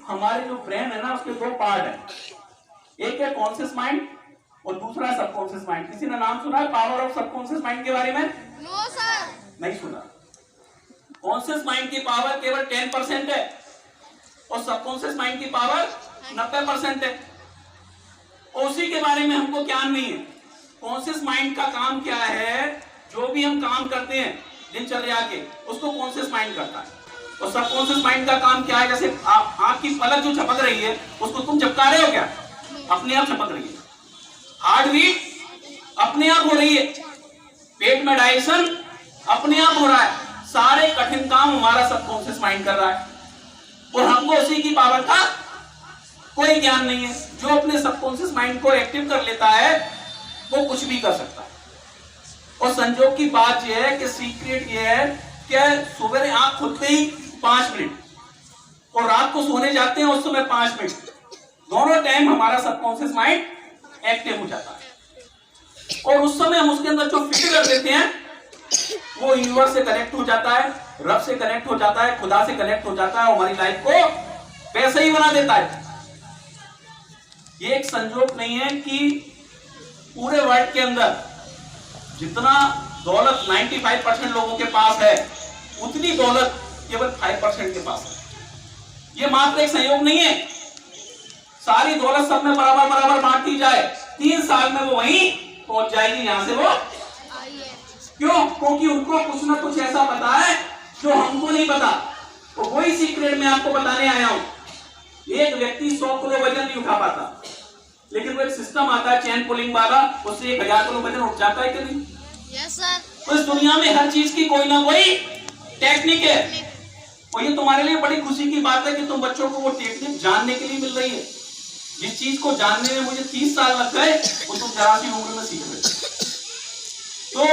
हमारे जो ब्रेन है ना उसके दो पार्ट है, एक है कॉन्शियस माइंड और दूसरा सबकॉन्शियस माइंड। किसी ने नाम सुना है पावर ऑफ सबकॉन्शियस माइंड के बारे में? No sir. नहीं सुना। कॉन्शियस माइंड की पावर केवल 10% है और सबकॉन्शियस माइंड की पावर 90% है। उसी के बारे में हमको ज्ञान नहीं है। कॉन्शियस माइंड का काम क्या है? जो भी हम काम करते हैं दिनचर्या के, उसको कॉन्शियस माइंड करता है। और सबकॉन्शियस माइंड का काम क्या है? जैसे आपकी पलक जो झपक रही है उसको तुम झपका रहे हो क्या? अपने आप झपक रही है। हार्ट बीट अपने आप हो रही है, पेट में डाइजेशन अपने आप हो रहा है। सारे कठिन काम हमारा सबकॉन्शियस माइंड कर रहा है और हमको उसी की पावर का कोई ज्ञान नहीं है। जो अपने सबकॉन्शियस माइंड को एक्टिव कर लेता है वो कुछ भी कर सकता है। और संजोग की बात यह है कि सीक्रेट ये है कि सुबह आंख खुलते ही 5 मिनट और रात को सोने जाते हैं उस समय 5 मिनट, दोनों टाइम हमारा सबकॉन्शियस माइंड एक्टिव हो जाता है। और उस समय हम उसके अंदर जो फिट कर देते हैं वो यूनिवर्स से कनेक्ट हो जाता है, रब से कनेक्ट हो जाता है, खुदा से कनेक्ट हो जाता है, हमारी लाइफ को वैसे ही बना देता है। ये एक संजोग नहीं है कि पूरे वर्ल्ड के अंदर जितना दौलत 95% लोगों के पास है उतनी दौलत केवल 5% के पास है। ये मात्र एक संयोग नहीं है। सारी दौलत सब में बराबर बराबर बांट दी जाए 3 साल में वो वहीं पहुंच जाएगी जहां से वो। क्यों? क्योंकि उनको कुछ ना कुछ ऐसा पता है जो हमको नहीं पता। तो वही सीक्रेट मैं आपको बताने आया हूं। एक व्यक्ति 100 किलो वजन नहीं उठा पाता, लेकिन वो एक सिस्टम आता है चेन पुलिंग वाला, उससे 1000 किलो वजन उठ जाता है कि नहीं? Yes sir. तो इस दुनिया में हर चीज की कोई ना कोई टेक्निक है। और ये तुम्हारे लिए बड़ी खुशी की बात है कि तुम बच्चों को वो टेक्निक जानने के लिए मिल रही है। जिस चीज को जानने में मुझे 30 साल लग गए वो तुम जरा सी उम्र में सीख रहे। तो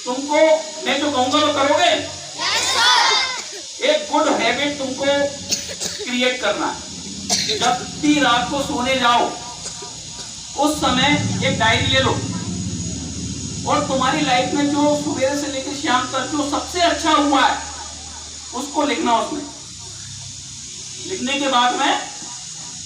तुमको मैं जो कहूंगा वो करोगे? Yes sir. एक गुड हैबिट तुमको क्रिएट करना है। जब भी रात को सोने जाओ उस समय एक डायरी ले लो और तुम्हारी लाइफ में जो सुबह से लेकर शाम तक जो सबसे अच्छा हुआ है उसको लिखना। उसमें लिखने के बाद में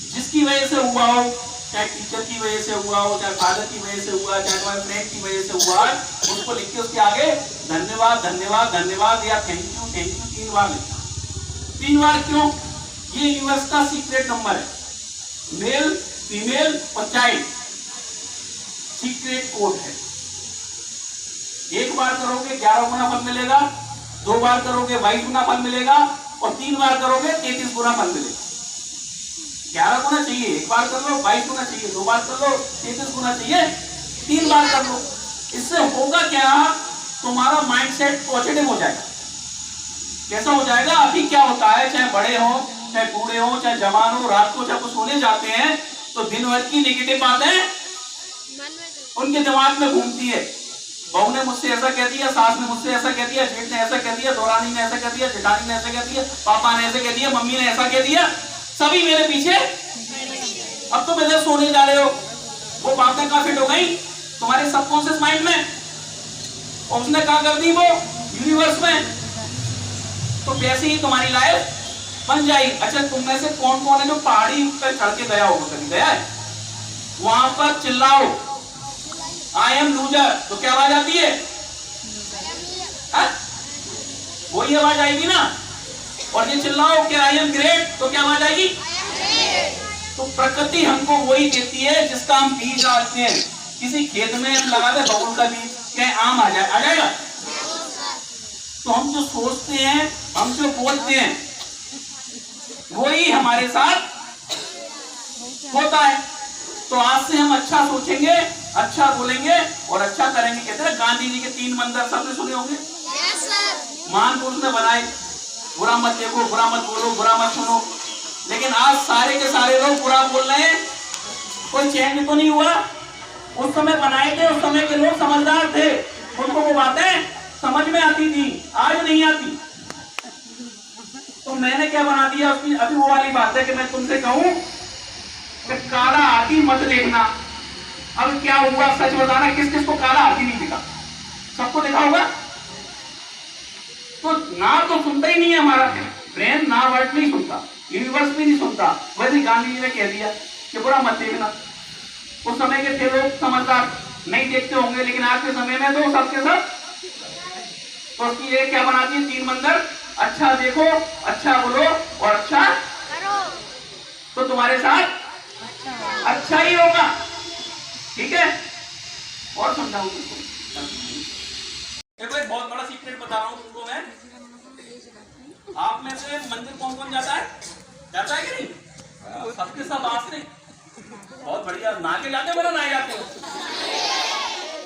जिसकी वजह से हुआ हो, चाहे टीचर की वजह से हुआ हो, चाहे फादर की वजह से हुआ, चाहे तुम्हारे फ्रेंड की वजह से हुआ, उसको लिख के उसके आगे धन्यवाद धन्यवाद धन्यवाद या थैंक यू 3 बार लिखना। 3 बार क्यों? ये यूनिवर्स का सीक्रेट नंबर है। मेल, फीमेल और चाइल्ड सीक्रेट कोड है। 1 बार करोगे 11 गुना फल मिलेगा, 2 बार करोगे 22 गुना फल मिलेगा और 3 बार करोगे 33 गुना फल मिलेगा। 11 गुना चाहिए 1 बार कर लो, 22 गुना चाहिए 2 बार कर लो, 33 गुना चाहिए 3 बार कर लो। इससे होगा क्या? तुम्हारा माइंडसेट पॉजिटिव हो जाएगा। कैसा हो जाएगा? अभी क्या होता है, चाहे बड़े हो, चाहे बूढ़े हो, चाहे जवान हो, रात को जब सोने जाते हैं तो दिन भर की नेगेटिव बातें उनके दिमाग में घूमती है। बहू ने मुझसे ऐसा कह दिया, सास ने मुझसे ऐसा कह दिया, जेठ ने ऐसा कह दिया, दौरानी ने ऐसा कह दिया, जेठानी ने ऐसा कह दिया, पापा ने ऐसा कह दिया, मम्मी ने ऐसा कह दिया, सभी मेरे पीछे। अब तुम इधर सोने जा रहे हो, वो बातें कहां फिट हो गई? तुम्हारे सबकॉन्शियस माइंड में, और उसने कहा कर दी वो यूनिवर्स में। तो वैसे ही तुम्हारी लाइफ बन जाएगी। अच्छा, तुम में से कौन कौन है जो पहाड़ी पर चढ़ के गया होगा? कभी गया है? वहां पर चिल्लाओ आई एम लूजर तो क्या आवाज आती है? वही आवाज आएगी ना। और ये चिल्लाओ कि आई एम ग्रेट तो क्या आवाज आएगी? तो प्रकृति हमको वही देती है जिसका हम बीज डालते हैं। किसी खेत में हम लगा दे बबुल का बीज, क्या आम आ जाएगा? तो हम जो सोचते हैं, हम जो बोलते हैं, वही हमारे साथ होता है। तो आज से हम अच्छा सोचेंगे, अच्छा बोलेंगे और अच्छा करेंगे। कहते हैं गांधी जी के 3 मंत्र सबने सुने होंगे। Yes sir. महान पुरुष ने बनाए, बुरा मत देखो, बुरा मत बोलो, बुरा मत सुनो। लेकिन आज सारे के सारे लोग बुरा बोल रहे हैं। कोई चेंज तो नहीं हुआ। उस समय बनाए थे, उस समय के लोग समझदार थे, उनको वो बातें समझ में आती थी, आज नहीं आती। तो मैंने क्या बना दिया उसकी? अभी वो वाली बात है कि मैं तुमसे कहूं कि काला हाथी मत देखना। अब क्या हुआ सच बताना, किस किस को काला हाथी नहीं दिखा? सबको देखा होगा। तो ना तो सुनता ही नहीं है हमारा ब्रेन, ना वर्ड नहीं सुनता। यूनिवर्स भी नहीं सुनता। वैसे गांधी जी ने कह दिया कि बुरा मत देखना। उस समय के थे लोग समझदार, नहीं देखते होंगे, लेकिन आज के समय में तो सबके सब। तो उसकी ये क्या बनाती है 3 मंदिर, अच्छा देखो, अच्छा बोलो और अच्छा करो। तो तुम्हारे साथ अच्छा ही होगा। ठीक है, और समझाऊं तुमको। देखो एक बहुत बड़ा सीक्रेट बता रहा हूं तुमको मैं। आप में से मंदिर कौन कौन जाता है? जाता है कि नहीं? सबके सब आज से बहुत बढ़िया। नहा के जाते हो मेरा नहाए जाते हो?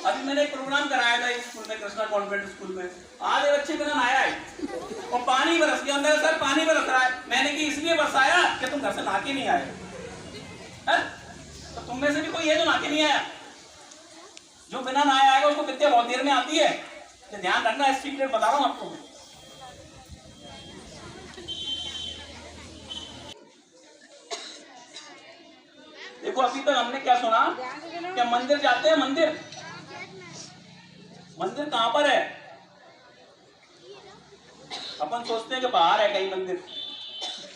अभी मैंने एक प्रोग्राम कराया था स्कूल में, कृष्णा कॉन्वेंट स्कूल में। आज एक बच्चे मेरा नहाया है और पानी बरस गया। मेरे सर पानी बरस रहा है। मैंने कि इसलिए बरसाया कि तुम घर से नहा के नहीं आए है? तो तुम में से भी कोई है जो नहा के नहीं आया? जो बिना नहाया आएगा उसको विद्या बहुत देर में आती है। तो ध्यान रखना, इस सीक्रेट बता रहा हूं आपको। देखो अभी तक हमने क्या सुना, क्या मंदिर जाते हैं। मंदिर मंदिर कहां पर है? अपन सोचते हैं कि बाहर है कहीं मंदिर।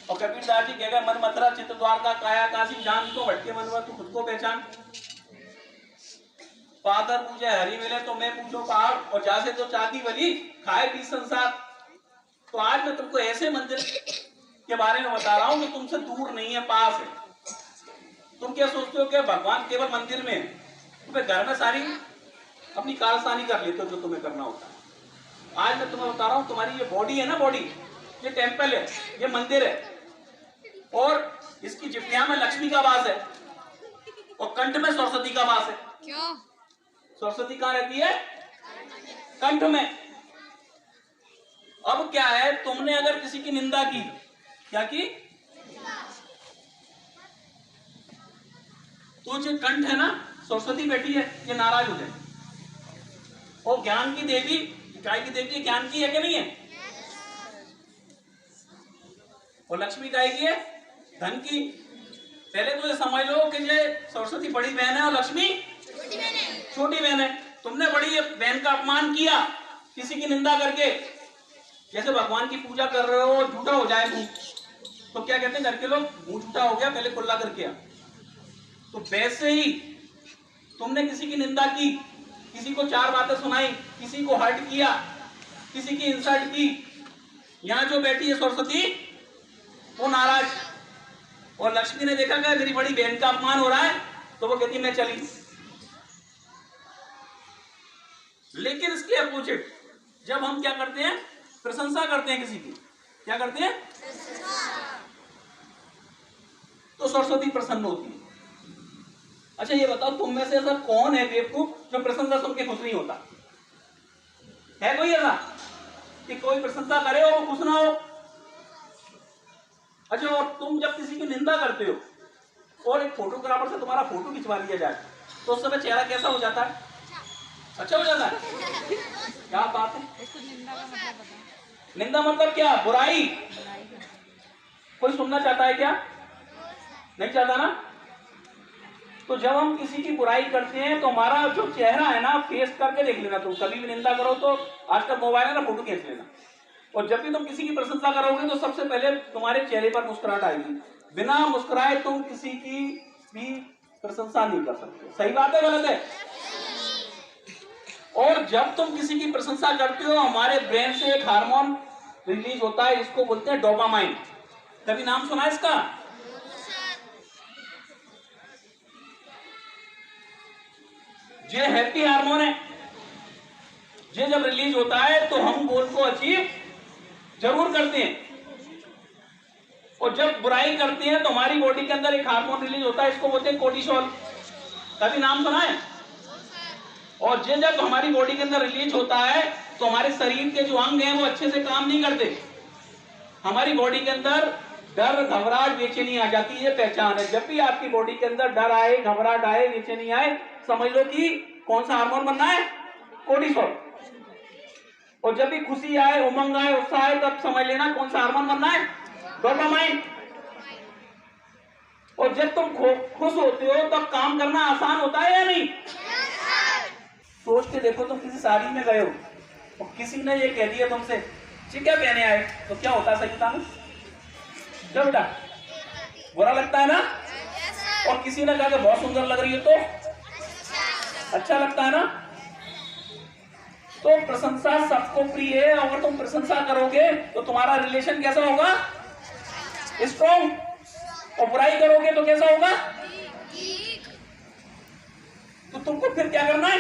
और कबीरदास जी कह गए, मन मथुरा चित्त द्वारका काया काशी जान, तो भटके मनवा तू खुद को पहचान। पातर पूछे हरि मिले तो मैं पूछो पहाड़, और जैसे तो चाहती वली खाए पी संसार। तो आज मैं तुमको ऐसे मंदिर के बारे में बता रहा हूं कि तुमसे दूर नहीं है, पास है। तुम क्या सोचते हो कि भगवान केवल मंदिर में है? तुम्हें घर में सारी अपनी कारस्तानी कर लेते हो जो तुम्हें करना होता है। आज मैं तुम्हें बता रहा हूं, तुम्हारी ये बॉडी है ना, बॉडी ये टेम्पल है, ये मंदिर है। और इसकी जिह्वा में लक्ष्मी का वास है और कंठ में सरस्वती का वास है। क्यों? सरस्वती कहां रहती है? कंठ में। अब क्या है, तुमने अगर किसी की निंदा की, क्या की, तो जो कंठ है ना, सरस्वती बैठी है, ये नाराज हो जाए। और ज्ञान की देवी, काय की देवी ज्ञान की है कि नहीं है? और लक्ष्मी काय की है? धन की। पहले तो ये समझ लो कि ये सरस्वती बड़ी बहन है और लक्ष्मी छोटी बहन है। तुमने बड़ी बहन का अपमान किया किसी की निंदा करके। जैसे भगवान की पूजा कर रहे हो, झूठा हो जाए मुंह, तो क्या कहते हैं घर के लोग, मुंह झूठा हो गया, पहले खुला करके आ। तो वैसे ही तुमने किसी की निंदा की, किसी को 4 बातें सुनाई, किसी को हर्ट किया, किसी की इंसल्ट की, यहां जो बैठी है सरस्वती वो नाराज। और लक्ष्मी ने देखा कि मेरी बड़ी बहन का अपमान हो रहा है, तो वो कहती मैं चली। लेकिन इसके अपोजिट जब हम क्या करते हैं, प्रशंसा करते हैं किसी की, क्या करते हैं, तो सरस्वती प्रसन्न होती है। अच्छा ये बताओ, तुम में से ऐसा कौन है बेवकूफ जो प्रशंसा सुन के खुश नहीं होता? है कोई ऐसा कि कोई प्रशंसा करे और वो खुश ना हो? अच्छा, और तुम जब किसी की निंदा करते हो और एक फोटोग्राफर से तुम्हारा फोटो खिंचवा लिया जाए, तो उस समय चेहरा कैसा हो जाता है? अच्छा हो जाता है। क्या बात है? निंदा मतलब क्या? बुराई। कोई सुनना चाहता है क्या? नहीं चाहता ना। तो जब हम किसी की बुराई करते हैं तो हमारा जो चेहरा है ना, फेस करके देख लेना। तुम कभी भी निंदा करो तो आजकल मोबाइल है ना, फोटो खींच लेना। और जब भी तुम किसी की प्रशंसा करोगे तो सबसे पहले तुम्हारे चेहरे पर मुस्कुराहट आएगी। बिना मुस्कुराए तुम किसी की भी प्रशंसा नहीं कर सकते। सही बात है गलत है? और जब तुम किसी की प्रशंसा करते हो, हमारे ब्रेन से एक हार्मोन रिलीज होता है, इसको बोलते हैं डोपामाइन। कभी नाम सुना है इसका? ये हैप्पी हार्मोन है। ये जब रिलीज होता है तो हम गोल को अचीव जरूर करते हैं। और जब बुराई करते हैं तो हमारी बॉडी के अंदर एक हार्मोन रिलीज होता है, इसको बोलते हैं कोर्टिसोल। कभी नाम सुना है? और ये जब हमारी बॉडी के अंदर रिलीज होता है तो हमारे शरीर के जो अंग हैं वो अच्छे से काम नहीं करते। हमारी बॉडी के अंदर डर, घबराहट, बेचैनी आ जाती है। पहचान है, जब भी आपकी बॉडी के अंदर डर आए, घबराहट आए, बेचैनी आए, समझ लो कि कौन सा हार्मोन बनना है? कोर्टिसोल। और जब भी खुशी आए, उमंग आए, उत्साह आए, तब समझ लेना कौन सा हार्मोन बनना है? डोपामाइन। और जब तुम खुश होते हो तब काम करना आसान होता है या नहीं? सोच के देखो, तुम किसी शादी में गए हो और किसी ने ये कह दिया तुमसे, क्या पहने आए, तो क्या होता है? सही बताना, क्या बेटा? बुरा लगता है ना? Yes, sir. और किसी ने कहा कि बहुत सुंदर लग रही है तो अच्छा लगता है ना? तो प्रशंसा सबको प्रिय है। अगर तुम प्रशंसा करोगे तो तुम्हारा रिलेशन कैसा होगा? स्ट्रॉन्ग। और बुराई करोगे तो कैसा होगा? तो तुमको फिर क्या करना है?